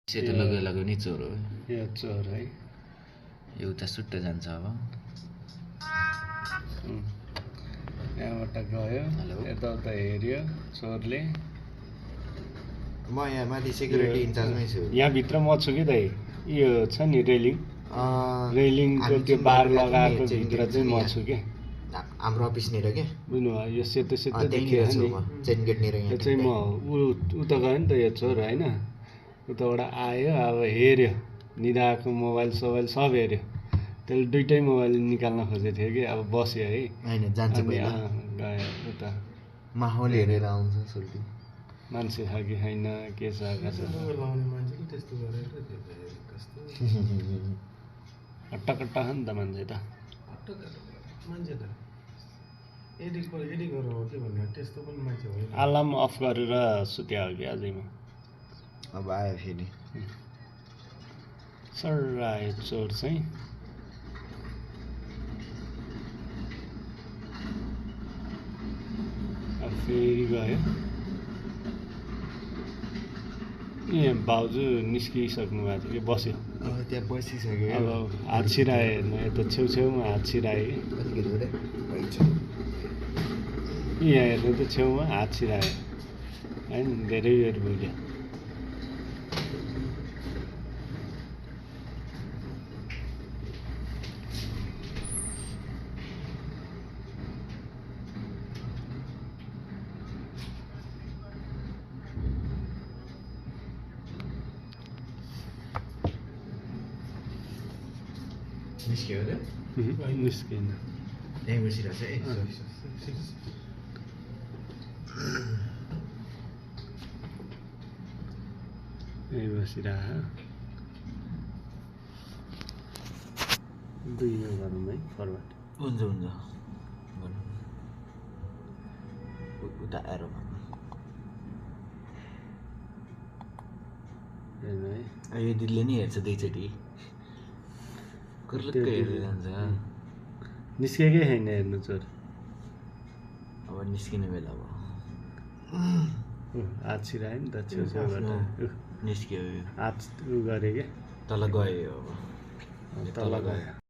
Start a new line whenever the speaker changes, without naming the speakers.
सेतो लगेको नि चोर हो
यो चोर है
एउटा सुट्ट जान्छ अब
यहाँबाट गयो यताउता हेऱ्यो चोरले
म यहाँ माथि सेक्युरिटी इन्चार्जमै छु
यहाँ भित्र म छु कि दाइ यो छ नि रेलिङको त्यो बार लगाएको भित्र चाहिँ म छु के
हाम्रो अफिसनिर के
बुझ्नुभयो यो सेतो सेतो देखियो नि
चेन गेटनिर
यो चाहिँ म उता गयो नि त यो चोर होइन उताबाट आयो अब हेऱ्यो निदाको मोबाइल सोबाइल सब हेऱ्यो त्यसले दुइटै मोबाइल निकाल्न खोजेको थियो कि अब बस्यो है
होइन जान्छ पहिला
गयो उता
माहौल हेरेर आउँछ सोल्टी
मान्छे छ कि छैन के छ हट्टाकट्टा छ नि त मान्छे त अलार्म अफ गरेर सुत्या हो कि अझैमा
अब आयो फेरि
सर आयो चोर चाहिँ अब फेरि गयो यहाँ भाउजू निस्किसक्नु भएको थियो कि बस्यो
त्यहाँ बसिसक्यो
अब हात छिरायो हेर्नु यता छेउछेउमा हात छिरायो कि यहाँ हेर्नु त छेउमा हात छिरायो होइन धेरै बेर बुझ्यो
निस्क्यो अरे
निस्किएन
यहीँ बसिरहेको छ
यहीँ बसिरह दुई यो गरौँ है फरवर्ड
हुन्छ उता एरो
हेर्नु है
यो दिदीले नि हेर्छ दुईचोटि कुर्लुक्क हेर्दै जान्छ
निस्केकै छैन हेर्नु चोर
अब निस्किने बेला अब
हात छिरायो नि त छेउछेउबाट
निस्क्यो
हात उ गऱ्यो क्या
तल गयो अब
तल गयो